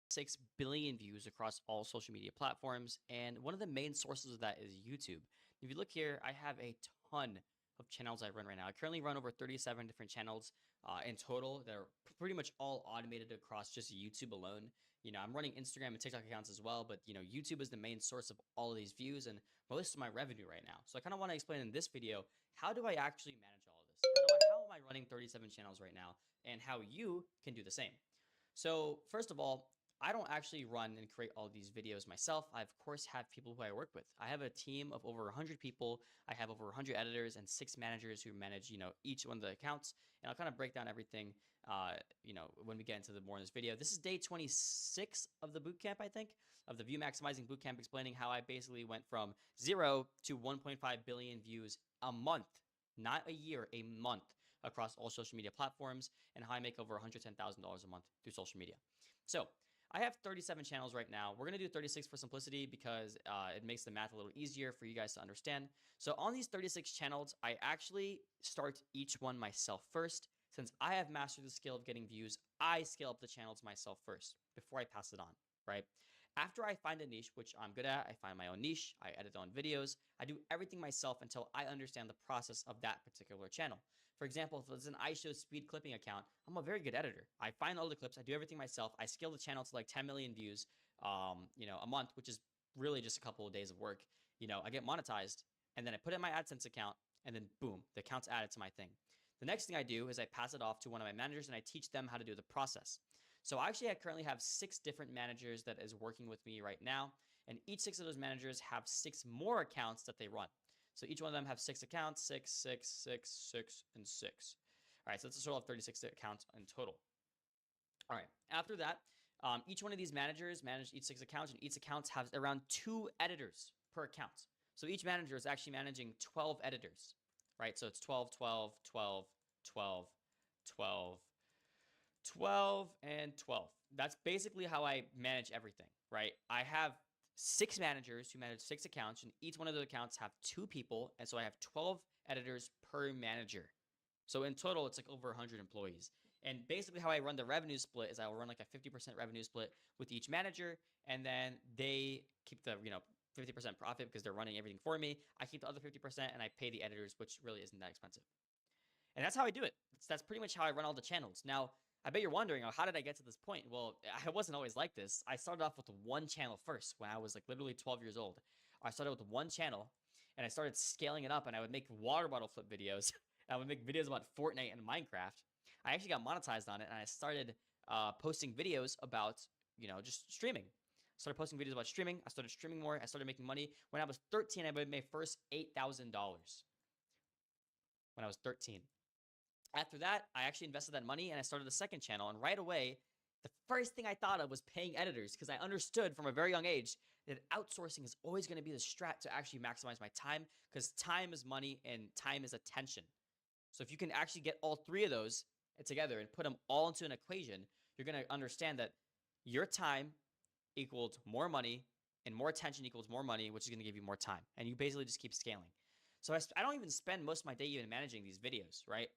6 billion views across all social media platforms, and one of the main sources of that is YouTube. If you look here, I have a ton of channels I run right now. I currently run over 37 different channels in total. They're pretty much all automated across just YouTube alone. I'm running Instagram and TikTok accounts as well, but YouTube is the main source of all of these views and most of my revenue right now. So I kind of want to explain in this video, how do I actually manage all of this? How am I running 37 channels right now, and how you can do the same? So first of all, I don't actually run and create all these videos myself. I, of course, have people who I work with. I have a team of over 100 people. I have over 100 editors and 6 managers who manage, each one of the accounts. And I'll kind of break down everything, when we get into the more in this video. This is day 26 of the bootcamp, I think, of the View Maximizing Bootcamp, explaining how I basically went from 0 to 1.5 billion views a month, not a year, a month, across all social media platforms, and how I make over $110,000 a month through social media. So I have 37 channels right now. We're going to do 36 for simplicity because it makes the math a little easier for you guys to understand. So on these 36 channels, I actually start each one myself first. Since I have mastered the skill of getting views, I scale up the channels myself first before I pass it on, right? After I find a niche, which I'm good at, I find my own niche, I edit on videos, I do everything myself until I understand the process of that particular channel. For example, if it's an iShow speed clipping account, I'm a very good editor. I find all the clips, I do everything myself. I scale the channel to like 10 million views, a month, which is really just a couple of days of work. I get monetized, and then I put in my AdSense account, and then boom, the account's added to my thing. The next thing I do is I pass it off to one of my managers, and I teach them how to do the process. So I currently have 6 different managers that is working with me right now, and each 6 of those managers have 6 more accounts that they run. So each one of them have 6 accounts, 6, 6, 6, 6, and 6. All right, so that's a total of 36 accounts in total. All right, after that, each one of these managers manage each 6 accounts, and each account has around 2 editors per account. So each manager is actually managing 12 editors, right? So it's 12, 12, 12, 12, 12, 12, and 12. That's basically how I manage everything, right? I have 6 managers who manage 6 accounts, and each one of those accounts have 2 people, and so I have 12 editors per manager. So in total, it's like over 100 employees. And basically how I run the revenue split is I will run like a 50% revenue split with each manager, and then they keep the 50% profit because they're running everything for me. I keep the other 50%, and I pay the editors, which really isn't that expensive. And that's how I do it. That's pretty much how I run all the channels. Now, I bet you're wondering, how did I get to this point? Well, I wasn't always like this. I started off with one channel first when I was like literally 12 years old. I started with one channel, and I started scaling it up, and I would make water bottle flip videos. I would make videos about Fortnite and Minecraft. I actually got monetized on it, and I started posting videos about, just streaming. I started posting videos about streaming. I started streaming more. I started making money. When I was 13, I made my first $8,000 when I was 13. After that, I actually invested that money and I started a second channel. And right away, the first thing I thought of was paying editors, because I understood from a very young age that outsourcing is always going to be the strat to actually maximize my time, because time is money and time is attention. So if you can actually get all 3 of those together and put them all into an equation, you're going to understand that your time equals more money and more attention equals more money, which is going to give you more time. And you basically just keep scaling. So I don't even spend most of my day even managing these videos, right?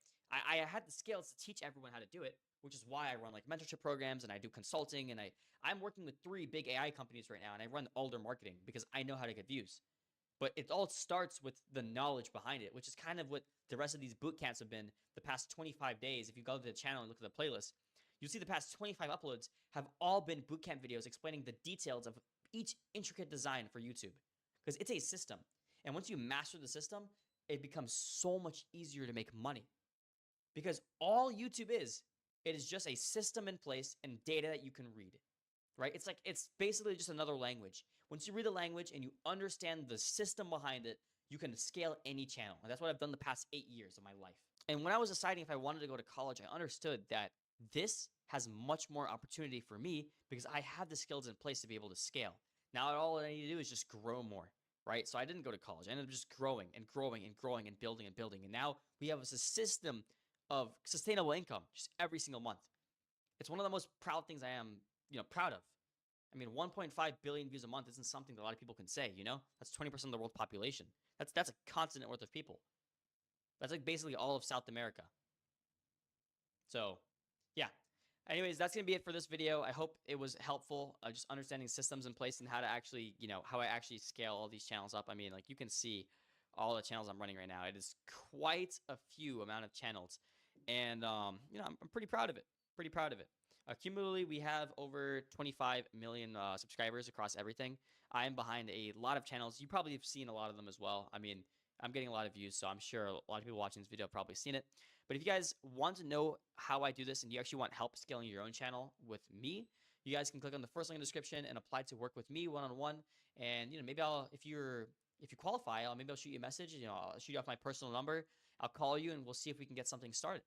I had the skills to teach everyone how to do it, which is why I run like mentorship programs and I do consulting, and I'm working with 3 big AI companies right now, and I run all their marketing because I know how to get views. But it all starts with the knowledge behind it, which is kind of what the rest of these boot camps have been the past 25 days. If you go to the channel and look at the playlist, you'll see the past 25 uploads have all been bootcamp videos explaining the details of each intricate design for YouTube, because it's a system. And once you master the system, it becomes so much easier to make money. Because all YouTube is, it is just a system in place and data that you can read, right? It's basically just another language. Once you read the language and you understand the system behind it, you can scale any channel. And that's what I've done the past 8 years of my life. And when I was deciding if I wanted to go to college, I understood that this has much more opportunity for me because I have the skills in place to be able to scale. Now, all I need to do is just grow more, right? So I didn't go to college. I ended up just growing and growing and growing and building and building. And now we have a system of sustainable income just every single month. It's one of the most proud things I am, proud of. I mean, 1.5 billion views a month isn't something that a lot of people can say, That's 20% of the world population. That's a continent worth of people. That's like basically all of South America. So, yeah. Anyways, that's gonna be it for this video. I hope it was helpful. Just understanding systems in place and how to actually, how I actually scale all these channels up. I mean, like you can see all the channels I'm running right now. It is quite a few amount of channels, and I'm pretty proud of it. Pretty proud of it. Cumulatively, we have over 25 million subscribers across everything. I am behind a lot of channels. You probably have seen a lot of them as well. I mean, I'm getting a lot of views, so I'm sure a lot of people watching this video have probably seen it. But if you guys want to know how I do this and you actually want help scaling your own channel with me, you guys can click on the first link in the description and apply to work with me one-on-one. And maybe if you qualify, maybe I'll shoot you a message. I'll shoot you off my personal number. I'll call you and we'll see if we can get something started.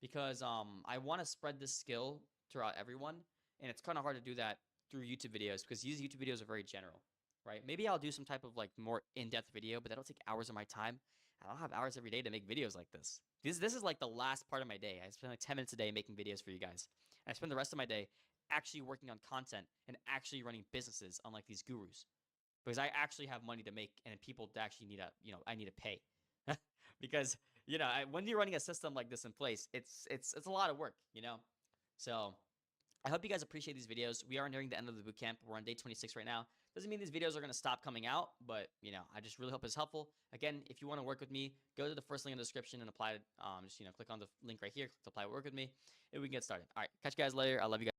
Because I want to spread this skill throughout everyone, and it's kind of hard to do that through YouTube videos because these YouTube videos are very general, right? Maybe I'll do some type of like more in-depth video, but that'll take hours of my time. I don't have hours every day to make videos like this. This is like the last part of my day. I spend like 10 minutes a day making videos for you guys. I spend the rest of my day actually working on content and actually running businesses, unlike these gurus, because I actually have money to make and people actually need I need to pay. Because when you're running a system like this in place, it's a lot of work. So I hope you guys appreciate these videos. We are nearing the end of the bootcamp. We're on day 26 right now. Doesn't mean these videos are going to stop coming out, but I just really hope it's helpful. Again, if you want to work with me, go to the first link in the description and apply. Just click on the link right here, click to apply to work with me, and we can get started. All right, catch you guys later. I love you guys.